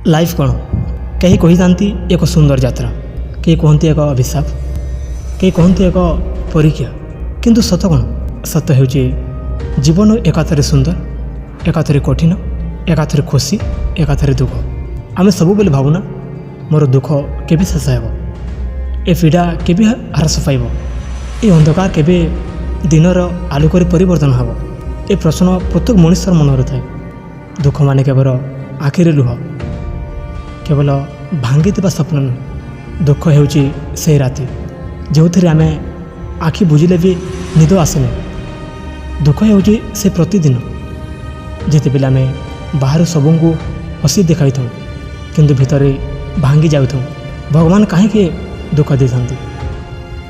Life कौन कहीं कही जाती एक सुंदर यात्रा, कहीं कहते एक अभिशाप, कहीं कहते एक परीक्षा, किंतु सत कौन? सत हो जीवन एकाथरे सुंदर, एकाथरे कठिन, एकाथरे खुशी, एकाथरे दुख। आम सब बेले भावना मोर दुख केबे शेष हो, ए पीड़ा केबे ह्रास पाइब, ए अंधकार केबे दिनर आलोकर परिवर्तन हो। ए प्रश्न प्रत्येक मनुष्यर मनर थाए। दुख माने केवल आखिरे लुह, केवल भांगी स्वप्न नुह। दुख हेउची से राति जो थे आम आखि बुझिले भी निद आसे ना। दुख हेउची से प्रतिदिन जिते बेले आम बाहर सबको हसी देखाई था, किंतु भितर भांगी जाऊ। भगवान कहीं दुख दे था,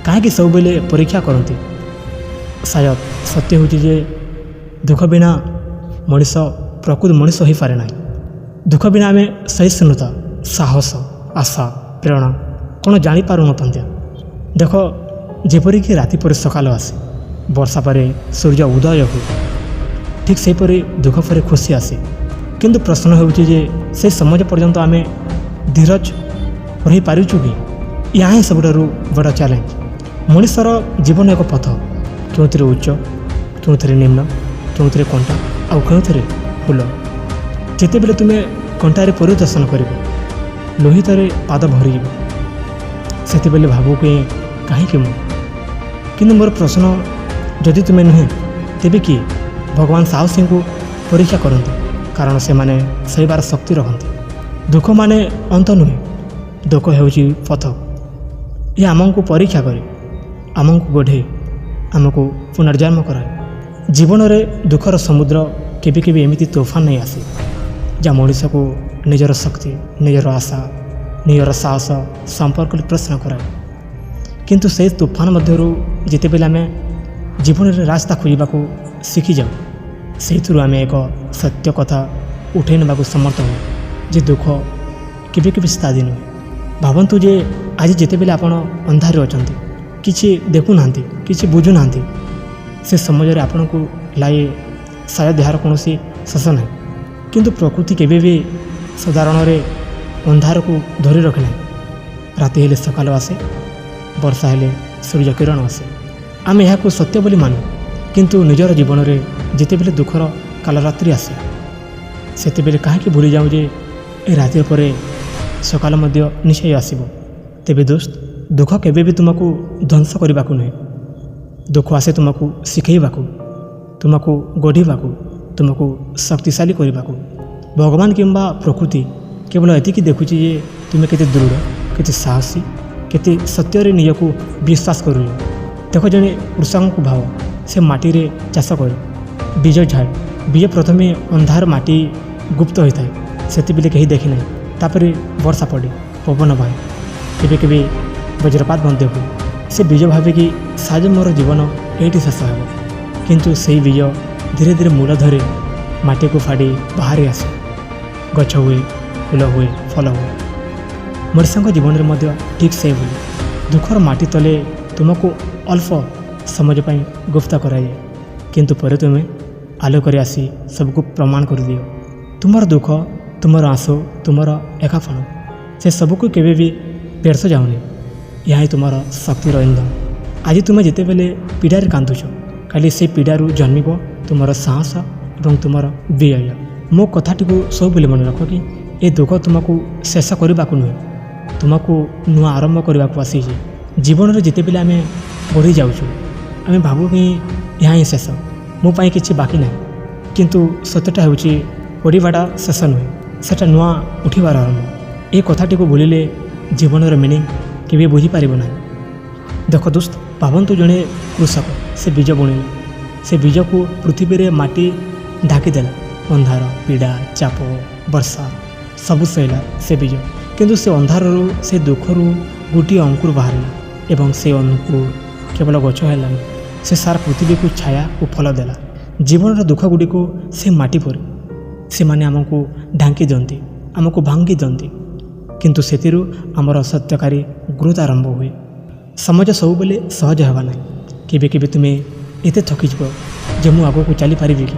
कहीं सब बेले परीक्षा करती। शायद सत्य हूँ जे दुख बिना मनीष प्रकृत मनीष हो पारे ना। दुख बिना आम सहिष्णुता, साहस, आशा, प्रेरणा कौन जापार न। देख जेपरिक राति पर सकाल आसे, वर्षा पर सूर्य उदय हो, ठीक सेपरी दुख पर खुशी आसे। किंतु प्रश्न होउछि जे से समय पर्यंत आम धीरज रही पारुछु कि? या ही सबुठारु बड़ चैलेंज। मनुष्यर जीवन एक पथ, क्यों उच्च, क्यों निम्न, क्यों कंटा आउ क्यों फूल। जिते बेले तुम्हें कंटारे परिदर्शन कर लोहित पाद भरी से बेले भाव कि कहीं मु। किंतु मोर प्रश्न, जदि तुम्हें नुहे तेबे कि भगवान साहसी को परीक्षा करते, कारण से माने सहीबार शक्ति रखते। दुख माने अंत नुहे, दुख हेउची पथ। ये आमको परीक्षा करे, आमको गढ़े, आमको पुनर्जन्म कराए। जीवन में दुखर समुद्र केबे केबे एमिति तोफान नहीं आसे जहाँ मनीष को निजर शक्ति, निजर आशा, निजर साहस संपर्क प्रश्न कराए। किंतु से तूफान मध्यरु जिते बेले आम जीवन में रास्ता खोजा को शिखी जाऊ, से आम एक सत्य कथा उठे ना समर्थ हो जे दुख केबे केबे स्थायी नुहे। भावतु जे आज जिते बेले आपण अंधारे अछंती, किछि देखु नांती, किछि बुझु नांती, से समय रे आपण को लाए शायद यार कौन शेष ना। किंतु प्रकृति केबे भी साधारण रे अंधार को धरी रखे ना। राति हेले सकाल आसे, वर्षा हेले सूर्य किरण आसे। आम यहाँ सत्य बोली मानु, किंतु निजर जीवन में जिते बेले दुखर कालरात्रि आसे, सेते बेले कहीं भूली जाऊँ जे ए राति पर सकाल मध्य निश्चय आसीबो। तेबे दोस्त, दुख केबे भी तुमको ध्वंस करने को नुहे। दुख आसे तुमको शिखेबाकू, तुमको गढ़ीबाकू, तुमको शक्तिशाली करने को। भगवान किंबा प्रकृति केवल एतिकी देखुची जे तुम्हें केते दृढ़, केते साहसी, केते सत्य निज को विश्वास करू। देख जड़े कृषक को भाव, से माटी रे चाष करे, बीज झाड़, बीज प्रथमे अंधार माटी गुप्त होता है, से कहीं देखी ना। तापर वर्षा पड़े, पवन भाई, केबे केबे वज्रपात बंद हुए। से बीज भावे कि शायद मोर जीवन ये शेष हो, किंतु से बीज धीरे धीरे मूल धरे माटी को फाड़ी बाहर आसे, गछ हुए, फूल हुए, फल हुए। मनुष्य जीवन में ठीक से हुए। दुखर माटी तले तुमको अल्प समय पर गुप्त कराए, किंतु पर तुम्हें आलोक आसी सबको प्रमाण कर दियो। तुमर दुख, तुमर आंसू, तुमर एकापण से सबको केबे भी व्यर्थ जाऊनी। यह तुमर शक्तिर इंधन। आज तुम्हें जिते बेले पीड़ार कांदुच, खाली से पीड़ारू जन्म तुमर साहस और तुमर व्यय। मो कथाटी को सब बेले मन रख कि ए दुख तुमको शेष करने को नुहे, तुमको नुआ आरंभ करने को आसी। जीवन में जिते बेले आम बढ़ी जाऊँ, आम भावु कि यहाँ ही शेष, मो पाई किछि बाकी ना। किंतु सत्यटा होछि पढ़ाटा शेष नुहे, सेटा नुआ उठिबार आरंभ। ए कथाटी को भूलिले जीवन मिनिंग केबे बुझीपार ना। देख दोस्त, भावतु जड़े कृषक से बीज बुणिले, से बीज को पृथ्वी रे माटी ढाकीदेला। अंधार, पीड़ा, चाप, वर्षा सबू सहला से बीज, किंतु से अंधार से दुखरू गोटे अंकुर बाहर एवं से अंकुर केवल गछ है, से सारा पृथ्वी को छाया और फल देला। जीवन दुख गुड़ी को से माटी पर से माने आमको ढांकी दियंती, आमको भांगी दियंती, किंतु सेतिरु आमर सत्यकारी ग्रोथ आरंभ हुए। समाज सब बेले सहज हेबा ना। केबे केबे तुम्हें एते थकी जीव जे मु आगो को चली पारिबि कि?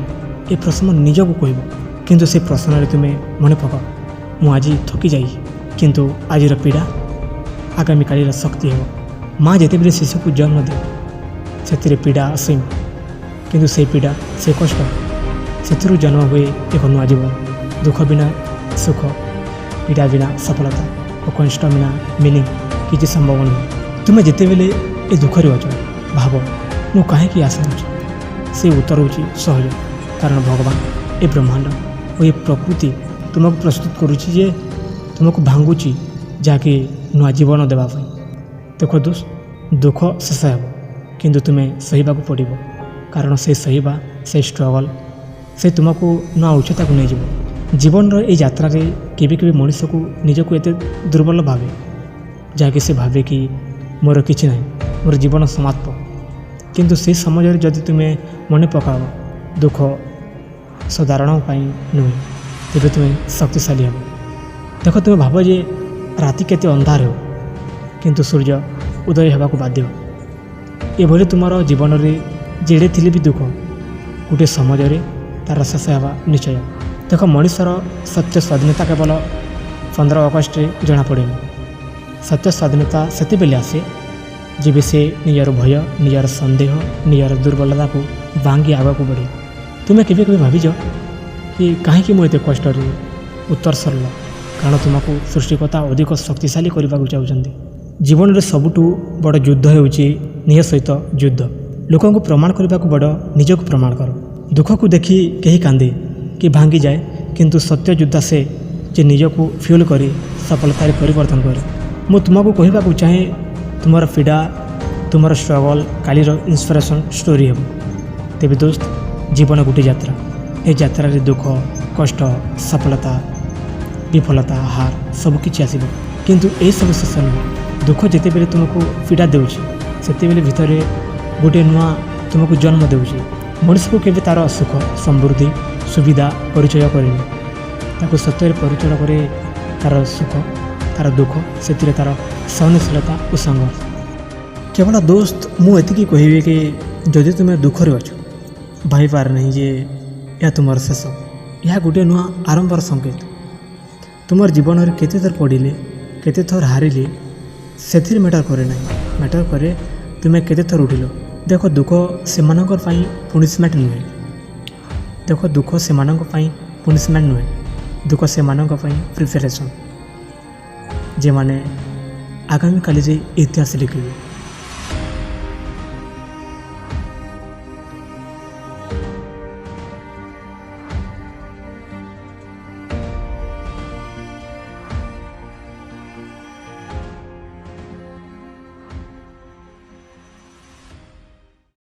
ए प्रश्न निज को कहब, किंतु से प्रश्न तुम्हें मन पक ମୁଁ ଆଜି ଥକି ଯାଇଛି, କିନ୍ତୁ ଆଜିର ପୀଡ଼ା ଆଗାମୀକାଲିର ଶକ୍ତି ହେବ। ମା ଯେତେବେଳେ ଶିଶୁକୁ ଜନ୍ମ ଦିଏ ସେଥିରେ ପୀଡ଼ା ଅସୀମ, କିନ୍ତୁ ସେହି ପୀଡ଼ା ସେ କଷ୍ଟ, ସେଥିରୁ ଜନ୍ମ ହୁଏ ଏକ ନୂଆ ଜୀବନ। ଦୁଃଖ ବିନା ସୁଖ, ପୀଡ଼ା ବିନା ସଫଳତା ଓ କଷ୍ଟ ବିନା ମିନିଂ କିଛି ସମ୍ଭବ ନୁହେଁ। ତୁମେ ଯେତେବେଳେ ଏ ଦୁଃଖରେ ଅଛ, ଭାବ ମୁଁ କାହିଁକି ଆଶା ହେଉଛି। ସେ ଉତ୍ତର ହେଉଛି ସହଜ, କାରଣ ଭଗବାନ, ଏ ବ୍ରହ୍ମାଣ୍ଡ ଓ ଏ ପ୍ରକୃତି ତୁମକୁ ପ୍ରସ୍ତୁତ କରୁଛି, ଯେ ତୁମକୁ ଭାଙ୍ଗୁଛି, ଯାହାକି ନୂଆ ଜୀବନ ଦେବା ପାଇଁ। ଦେଖ ଦୋସ୍ତ, ଦୁଃଖ ଶେଷ ହେବ, କିନ୍ତୁ ତୁମେ ସହିବାକୁ ପଡ଼ିବ, କାରଣ ସେ ସହିବା, ସେ ଷ୍ଟ୍ରଗଲ୍, ସେ ତୁମକୁ ନୂଆ ଉଚ୍ଚତାକୁ ନେଇଯିବ। ଜୀବନର ଏହି ଯାତ୍ରାରେ କେବେ କେବେ ମଣିଷକୁ ନିଜକୁ ଏତେ ଦୁର୍ବଳ ଭାବେ, ଯାହାକି ସେ ଭାବେ କି ମୋର କିଛି ନାହିଁ, ମୋର ଜୀବନ ସମାପ୍ତ। କିନ୍ତୁ ସେ ସମୟରେ ଯଦି ତୁମେ ମନେ ପକାଅ ଦୁଃଖ ସାଧାରଣ ପାଇଁ ନୁହେଁ, ତେବେ ତୁମେ ଶକ୍ତିଶାଳୀ ହେବ। ଦେଖ, ତୁମେ ଭାବ ଯେ ରାତି କେତେ ଅନ୍ଧାର ହେବ, କିନ୍ତୁ ସୂର୍ଯ୍ୟ ଉଦୟ ହେବାକୁ ବାଧ୍ୟ। ଏଭଳି ତୁମର ଜୀବନରେ ଯେଡ଼େ ଥିଲେ ବି ଦୁଃଖ ଗୋଟିଏ ସମାଜରେ ତା'ର ଶେଷ ହେବା ନିଶ୍ଚୟ। ଦେଖ, ମଣିଷର ସତ୍ୟ ସ୍ୱାଧୀନତା କେବଳ 15 ଅଗଷ୍ଟରେ ଜଣାପଡ଼େନି। ସତ୍ୟ ସ୍ୱାଧୀନତା ସେତେବେଳେ ଆସେ ଯେବେ ସେ ନିଜର ଭୟ, ନିଜର ସନ୍ଦେହ, ନିଜର ଦୁର୍ବଳତାକୁ ଭାଙ୍ଗି ଆଗକୁ ବଢ଼େ। ତୁମେ କେବେ କେବେ ଭାବିଛ କି କାହିଁକି ମୁଁ ଏତେ କଷ୍ଟରେ? ଉତ୍ତର ସରଳ, କାରଣ ତୁମକୁ ସୃଷ୍ଟିକର୍ତ୍ତା ଅଧିକ ଶକ୍ତିଶାଳୀ କରିବାକୁ ଚାହୁଁଛନ୍ତି। ଜୀବନରେ ସବୁଠୁ ବଡ଼ ଯୁଦ୍ଧ ହେଉଛି ନିଜ ସହିତ ଯୁଦ୍ଧ। ଲୋକଙ୍କୁ ପ୍ରମାଣ କରିବାକୁ ବଡ଼ ନିଜକୁ ପ୍ରମାଣ କର। ଦୁଃଖକୁ ଦେଖି କେହି କାନ୍ଦେ କି ଭାଙ୍ଗିଯାଏ, କିନ୍ତୁ ସତ୍ୟ ଯୋଦ୍ଧା ସେ ଯେ ନିଜକୁ ଫ୍ୟୁଲ୍ କରି ସଫଳତାରେ ପରିବର୍ତ୍ତନ କରେ। ମୁଁ ତୁମକୁ କହିବାକୁ ଚାହେଁ, ତୁମର ପୀଡ଼ା, ତୁମର ଷ୍ଟ୍ରଗଲ୍ କାଲିର ଇନ୍ସପିରେସନ୍ ଷ୍ଟୋରି ହେବ। ତେବେ ଦୋସ୍ତ, ଜୀବନ ଗୋଟିଏ ଯାତ୍ରା। ଏ ଯାତ୍ରାରେ ଦୁଃଖ, କଷ୍ଟ, ସଫଳତା, ବିଫଳତା, ହାର ସବୁକିଛି ଆସିବ, କିନ୍ତୁ ଏସବୁ ଶେଷ ନୁହେଁ। ଦୁଃଖ ଯେତେବେଳେ ତୁମକୁ ପୀଡ଼ା ଦେଉଛି, ସେତେବେଳେ ଭିତରେ ଗୋଟିଏ ନୂଆ ତୁମକୁ ଜନ୍ମ ଦେଉଛି। ମଣିଷକୁ କେବେ ତା'ର ସୁଖ, ସମୃଦ୍ଧି, ସୁବିଧା ପରିଚୟ କରେନି, ତାକୁ ସତ୍ୟରେ ପରିଚୟ କରେ ତା'ର ସୁଖ, ତା'ର ଦୁଃଖ, ସେଥିରେ ତା'ର ସହନଶୀଳତା ଓ ସଂଘର୍ଷ। କେବଳ ଦୋସ୍ତ, ମୁଁ ଏତିକି କହିବି କି ଯଦି ତୁମେ ଦୁଃଖରେ ଅଛ, ଭାବିପାରେ ନାହିଁ ଯେ ଏହା ତୁମର ଶେଷ। ଏହା ଗୋଟିଏ ନୂଆ ଆରମ୍ଭର ସଂକେତ। ତୁମର ଜୀବନରେ କେତେଥର ପଡ଼ିଲେ, କେତେଥର ହାରିଲେ, ସେଥିରେ ମ୍ୟାଟର କରେ ନାହିଁ। ମ୍ୟାଟର କରେ ତୁମେ କେତେଥର ଉଠିଲ। ଦେଖ, ଦୁଃଖ ସେମାନଙ୍କ ପାଇଁ ପନିସମେଣ୍ଟ ନୁହେଁ। ଦେଖ, ଦୁଃଖ ସେମାନଙ୍କ ପାଇଁ ପନିସମେଣ୍ଟ ନୁହେଁ, ଦୁଃଖ ସେମାନଙ୍କ ପାଇଁ ପ୍ରିପାରେସନ୍, ଯେମାନେ ଆଗାମୀକାଲିରେ ଇତିହାସ ଲେଖିବେ।